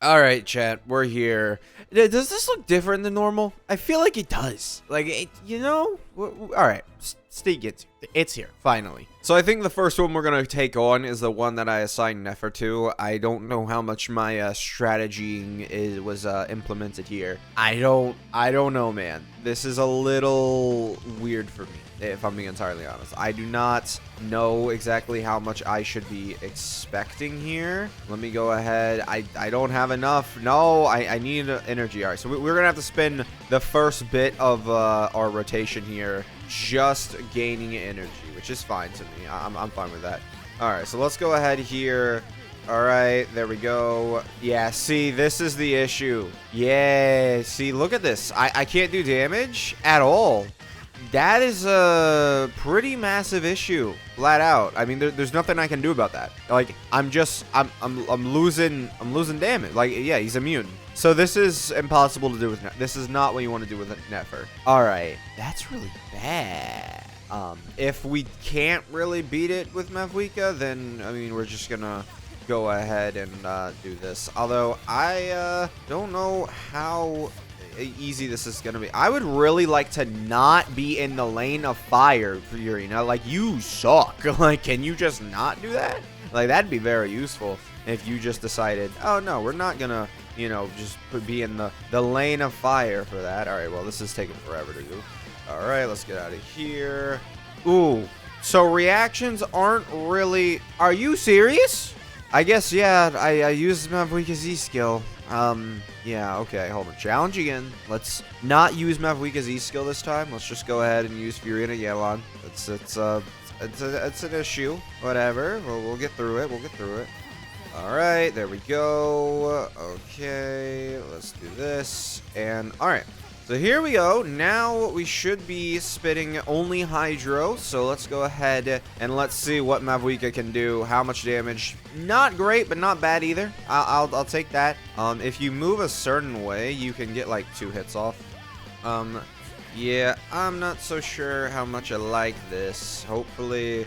All right, chat, we're here. Does this look different than normal? I feel like it does. Like, all right, Stygian, it's here, finally. So I think the first one we're going to take on is the one that I assigned Nefer to. I don't know how much my strategying was implemented here. I don't know, man. This is a little weird for me, if I'm being entirely honest. I do not know exactly how much I should be expecting here. Let me go ahead. I don't have enough. No, I need energy. All right, so we're gonna have to spend the first bit of our rotation here just gaining energy, which is fine to me. I'm fine with that. All right, so let's go ahead here. All right, there we go. Yeah, see, this is the issue. Yeah, see, look at this. I can't do damage at all. That is a pretty massive issue, flat out. I mean, there's nothing I can do about that. Like, I'm losing damage. Like, yeah, he's immune. So this is impossible to do with Nefer. This is not what you want to do with Nefer. All right, that's really bad. If we can't really beat it with Mavwika, then I mean, we're just gonna go ahead and do this. Although I don't know how easy this is gonna be. I would really like to not be in the lane of fire for Yurina. Like, you suck. Like, can you just not do that? Like, that'd be very useful if you just decided, oh no, we're not gonna, you know, just be in the lane of fire for that. All right, well, this is taking forever to do. All right, let's get out of here. Ooh, so reactions aren't really, are you serious? I guess, yeah, I used Mavwika's Z skill. Yeah, okay, hold on. Challenge again. Let's not use Mavwika's Z skill this time. Let's just go ahead and use Furina Yelon. It's an issue. Whatever. We'll get through it. We'll get through it. Alright, there we go. Okay, let's do this. And, alright. So here we go. Now we should be spitting only Hydro. So let's go ahead and let's see what Mavwika can do. How much damage? Not great, but not bad either. I'll take that. If you move a certain way, you can get like 2 hits off. Yeah, I'm not so sure how much I like this. Hopefully,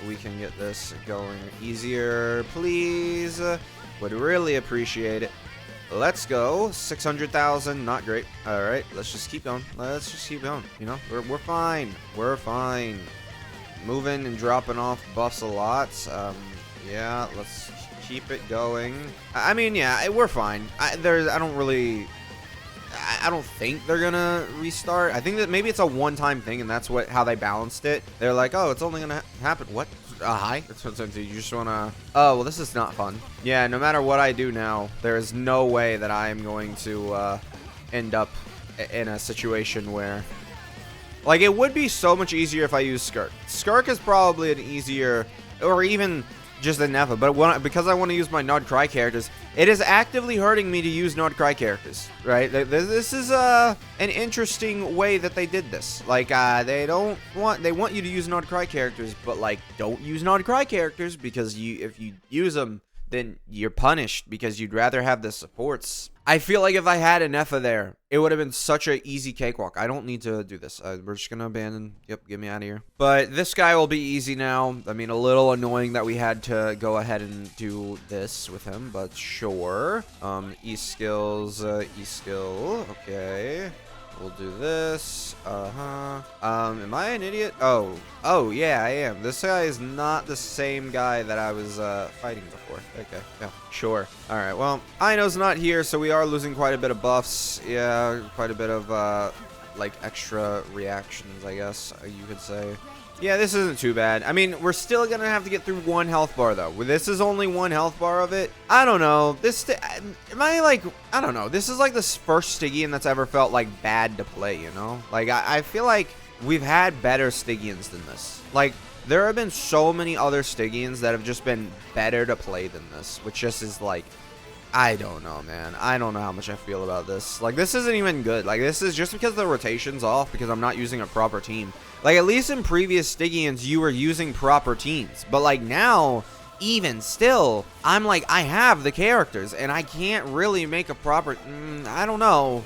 we can get this going easier, please. Would really appreciate it. Let's go. 600,000. Not great. All right. Let's just keep going. Let's just keep going. You know, we're fine. We're fine. Moving and dropping off buffs a lot. Yeah. Let's keep it going. I mean, yeah, we're fine. I don't think they're gonna restart. I think that maybe it's a one-time thing, and that's how they balanced it. They're like, oh, it's only gonna happen. What? Hi. So you just wanna? Oh, well, this is not fun. Yeah. No matter what I do now, there is no way that I am going to end up in a situation where, like, it would be so much easier if I use Skirk. Skirk is probably an easier, or even just a Nefa, but because I want to use my Nod Cry characters, it is actively hurting me to use Nod Cry characters, right? This is an interesting way that they did this. Like, they want you to use Nod Cry characters, but like, don't use Nod Cry characters, because if you use them, then you're punished because you'd rather have the supports. I feel like if I had an Nefa there, it would have been such an easy cakewalk. I don't need to do this. We're just going to abandon. Yep, get me out of here. But this guy will be easy now. I mean, a little annoying that we had to go ahead and do this with him, but sure. E-skills, E-skill. Okay. We'll do this. Am I an idiot? Oh, yeah, I am. This guy is not the same guy that I was fighting before. Okay, yeah, sure. All right, well, Ino's not here, so we are losing quite a bit of buffs. Yeah, quite a bit of, like, extra reactions, I guess you could say. Yeah, this isn't too bad. I mean, we're still gonna have to get through 1 health bar, though. This is only 1 health bar of it. I don't know. I don't know. This is like the first Stygian that's ever felt like bad to play, you know? Like, I feel like we've had better Stygians than this. Like, there have been so many other Stygians that have just been better to play than this, which just is like, I don't know, man. I don't know how much I feel about this. Like, this isn't even good. Like, this is just because the rotation's off, because I'm not using a proper team. Like, at least in previous Stygians, you were using proper teams. But, like, now, even still, I'm like, I have the characters, and I can't really make a proper... I don't know.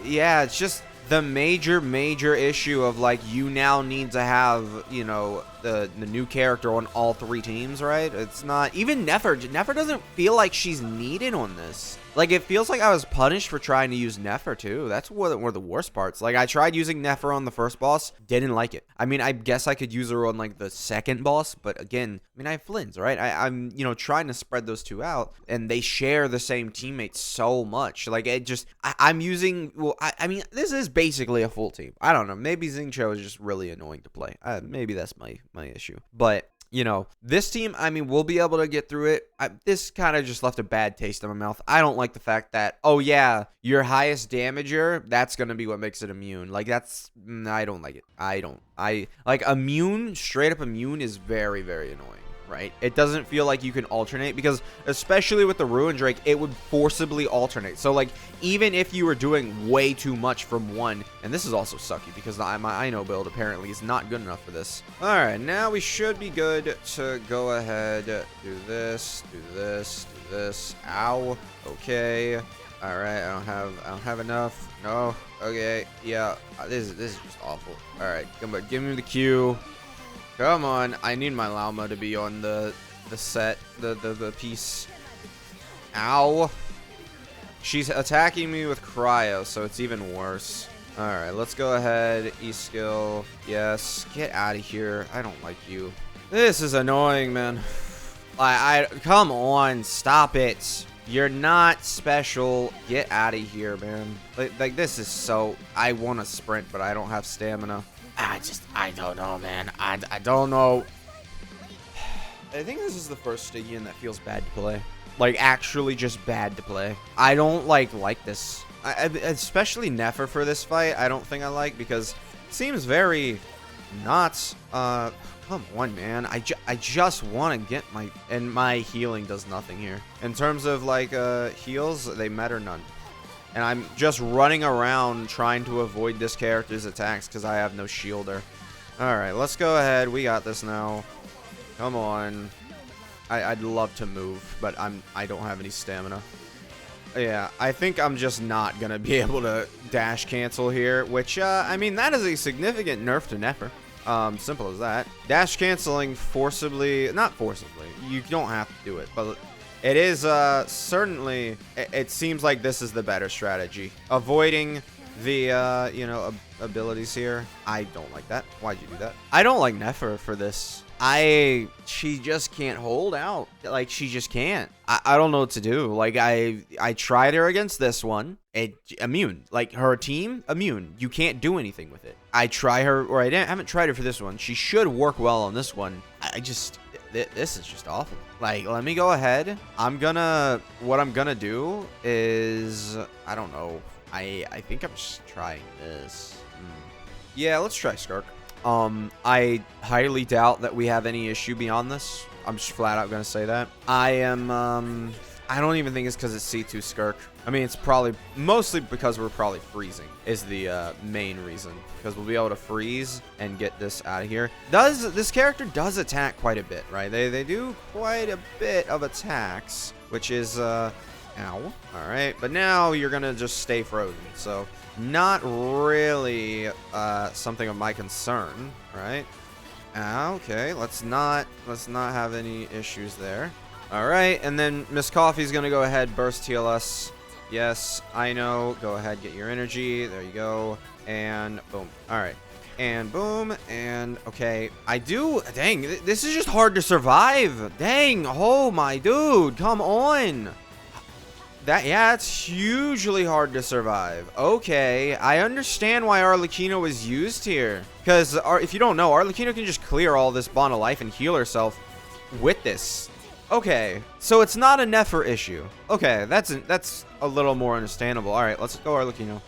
Yeah, it's just... the major issue of like you now need to have, you know, the new character on all 3 teams, right? It's not even Nefer. Nefer doesn't feel like she's needed on this. Like, it feels like I was punished for trying to use Nefer too. That's one of the worst parts. Like, I tried using Nefer on the first boss, didn't like it. I mean, I guess I could use her on like the second boss, but again, I mean, I have Flynn's, right? I'm, you know, trying to spread those 2 out, and they share the same teammates so much. Like, it just, I'm using, well, I mean, this is basically a full team. I don't know. Maybe Xingqiu is just really annoying to play. Maybe that's my issue. But you know, this team, I mean, we'll be able to get through it. This kind of just left a bad taste in my mouth. I don't like the fact that, oh yeah, your highest damager, that's going to be what makes it immune. Like, that's, I don't like it. Like, immune, straight up immune is very, very annoying. Right? It doesn't feel like you can alternate, because especially with the Ruin Drake, it would forcibly alternate. So like, even if you were doing way too much from one, and this is also sucky because my Ino build apparently is not good enough for this. All right, now we should be good to go ahead, do this, do this, do this. Ow. Okay. All right, I don't have enough. No. Okay. Yeah. This is just awful. All right, come on, give me the Q. Come on, I need my Llama to be on the set, the piece. Ow. She's attacking me with Cryo, so it's even worse. Alright, let's go ahead. E-skill. Yes. Get out of here. I don't like you. This is annoying, man. Come on, stop it. You're not special. Get out of here, man. Like this is so... I want to sprint, but I don't have stamina. I don't know, man. I don't know. I think this is the first Stygian that feels bad to play. Like, actually just bad to play. I don't like this. Especially Nefer for this fight, I don't think I like, because it seems very not... come on, man. I just want to get my... And my healing does nothing here. In terms of, like, heals, they matter none. And I'm just running around trying to avoid this character's attacks because I have no shielder. Alright, let's go ahead. We got this now. Come on. I'd love to move, but I don't have any stamina. Yeah, I think I'm just not going to be able to dash cancel here, which, I mean, that is a significant nerf to Nefer. Simple as that. Dash canceling forcibly, not forcibly, you don't have to do it, but... It is, certainly, it seems like this is the better strategy. Avoiding the, you know, abilities here. I don't like that. Why'd you do that? I don't like Nefer for this. She just can't hold out. Like, she just can't. I don't know what to do. Like, I tried her against this one. Immune. Like, her team, immune. You can't do anything with it. I try her, or I haven't tried her for this one. She should work well on this one. This is just awful. Like, let me go ahead. What I'm gonna do is, I don't know. I think I'm just trying this. Yeah, let's try Skirk. I highly doubt that we have any issue beyond this. I'm just flat out gonna say that. I don't even think it's because it's C2 Skirk. I mean, it's probably mostly because we're probably freezing is the main reason, because we'll be able to freeze and get this out of here. This character does attack quite a bit, right? They do quite a bit of attacks, which is ow. All right, but now you're gonna just stay frozen, so not really something of my concern, right? Okay, let's not have any issues there. All right, and then Miss Coffee's gonna go ahead, burst heal us. Yes, I know. Go ahead, get your energy. There you go. And boom. All right. And boom. And okay. Dang, this is just hard to survive. Dang. Oh, my dude. Come on. Yeah, it's hugely hard to survive. Okay. I understand why Arlecchino was used here. Because if you don't know, Arlecchino can just clear all this bond of life and heal herself with this. Okay, so it's not a Nefer issue. Okay, that's a little more understandable. All right, let's go Arlecchino.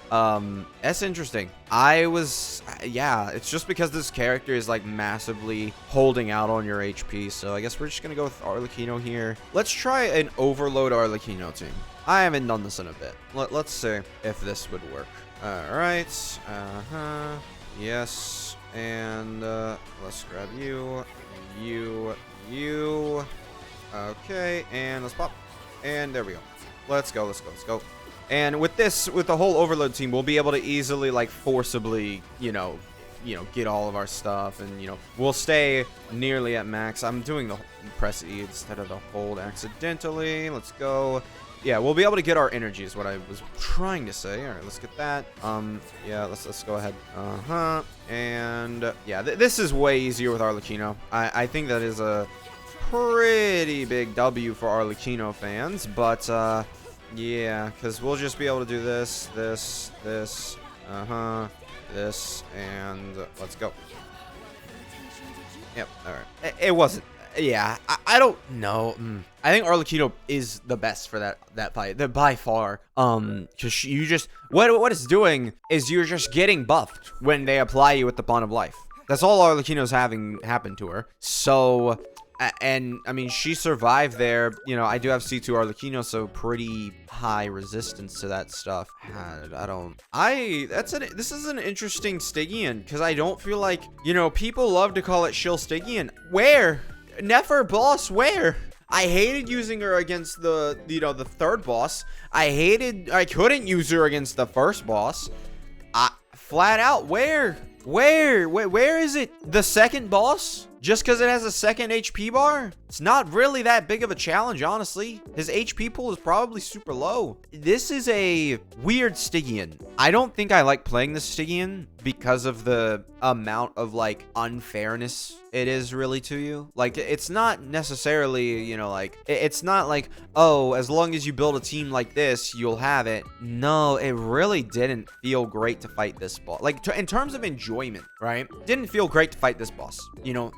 That's interesting. Yeah, it's just because this character is like massively holding out on your HP. So I guess we're just gonna go with Arlecchino here. Let's try an overload Arlecchino team. I haven't done this in a bit. Let's see if this would work. All right. Yes, and let's grab you. Okay, and let's pop. And there we go. Let's go. And with the whole overload team, we'll be able to easily like forcibly, get all of our stuff, and we'll stay nearly at max. I'm doing the press E instead of the hold accidentally. Let's go. Yeah, we'll be able to get our energy is what I was trying to say. All right, let's get that. Yeah, let's go ahead. And yeah, this is way easier with Arlecchino. I think that is a pretty big W for Arlecchino fans, but yeah, because we'll just be able to do this, this, and let's go. Yep. All right. It wasn't. Yeah, I don't know. I think Arlecchino is the best for that fight, by far. Because you just what it's doing is you're just getting buffed when they apply you with the Bond of Life. That's all Arlecchino's having happen to her. So, and I mean, she survived there. I do have C2 Arlecchino, so pretty high resistance to that stuff. This is an interesting Stygian, because I don't feel like, people love to call it shill Stygian. Where? Nefer boss, where? I hated using her against the third boss. I couldn't use her against the first boss. Flat out, where is it? The second boss? Just because it has a second HP bar? It's not really that big of a challenge, honestly. His HP pool is probably super low. This is a weird Stygian. I don't think I like playing this Stygian because of the amount of, like, unfairness it is really to you. Like, it's not necessarily, it's not like, oh, as long as you build a team like this, you'll have it. No, it really didn't feel great to fight this boss. Like, in terms of enjoyment, right? Didn't feel great to fight this boss.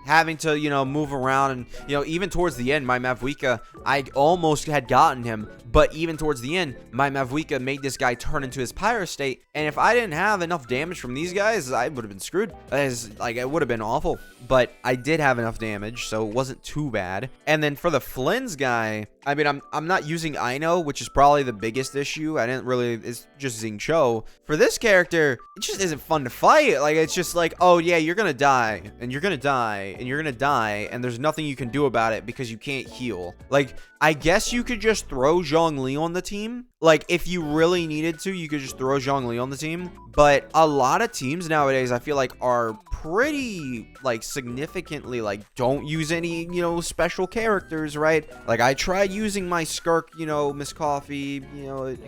Having to, move around and, even towards the end, my Mavwika, I almost had gotten him, but even towards the end, my Mavwika made this guy turn into his pyro state, and if I didn't have enough damage from these guys, I would have been screwed. It would have been awful, but I did have enough damage, so it wasn't too bad. And then for the Flynn's guy, I mean, I'm not using Ino, which is probably the biggest issue. It's just Xingqiu. For this character, it just isn't fun to fight. Like, it's just like, oh yeah, you're gonna die, and you're gonna die, and you're gonna die, and there's nothing you can do about it because you can't heal. Like, I guess you could just throw Zhongli on the team. Like, if you really needed to, you could just throw Zhongli on the team. But a lot of teams nowadays, I feel like, are pretty, like, significantly, like, don't use any, special characters, right? Like, I tried using my Skirk, Miss Coffee,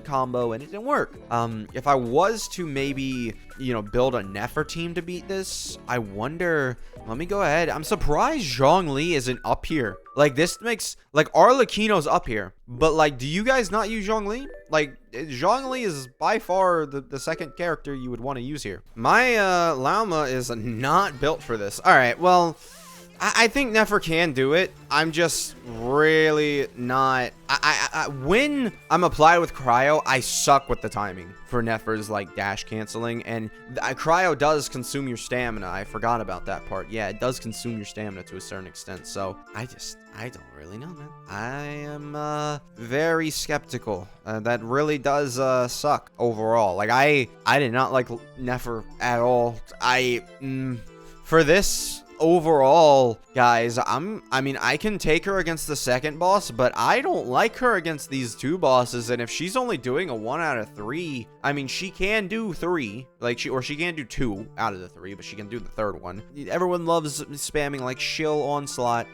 combo, and it didn't work. If I was to maybe, build a Nefer team to beat this, I wonder, let me go ahead. I'm surprised Zhongli isn't up here. Like, this makes, like, Arlecchino's up here. But, like, do you guys not use Zhongli? Like, Zhongli is by far the second character you would want to use here. My Llama is not built for this. All right, well, I think Nefer can do it. I'm just really not. When I'm applied with Cryo, I suck with the timing for Nefer's, like, dash canceling. And Cryo does consume your stamina. I forgot about that part. Yeah, it does consume your stamina to a certain extent. So I don't really know, man. I am very skeptical. That really does suck overall. Like, I did not like Nefer at all. For this overall, guys, I mean, I can take her against the second boss, but I don't like her against these two bosses. And if she's only doing a 1 out of 3, I mean, she can do 3, like, she can do 2 out of the 3, but she can do the third one. Everyone loves spamming, like, shill onslaught,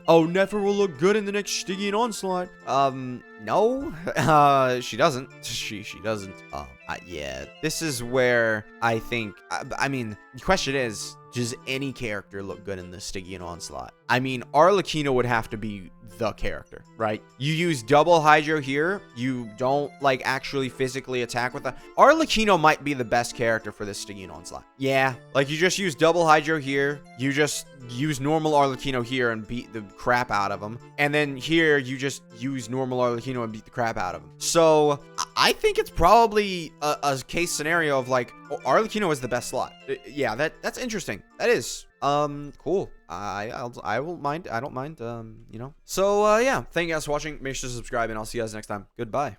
oh, Nefer will look good in the next Stygian Onslaught. No, she doesn't. She doesn't. Yeah, this is where I think, I mean, the question is, does any character look good in the Stygian Onslaught? I mean, Arlecchino would have to be the character, right? You use double Hydro here. You don't, like, actually physically attack with that. Arlecchino might be the best character for this Stygian Onslaught. Yeah, like, you just use double Hydro here. You just use normal Arlecchino here and beat the crap out of him. And then here, you just use normal Arlecchino and beat the crap out of him. So, I think it's probably a case scenario of, like, Arlecchino is the best slot. Yeah, that's interesting. That is. Cool. I won't mind. I don't mind, So, yeah. Thank you guys for watching. Make sure to subscribe, and I'll see you guys next time. Goodbye.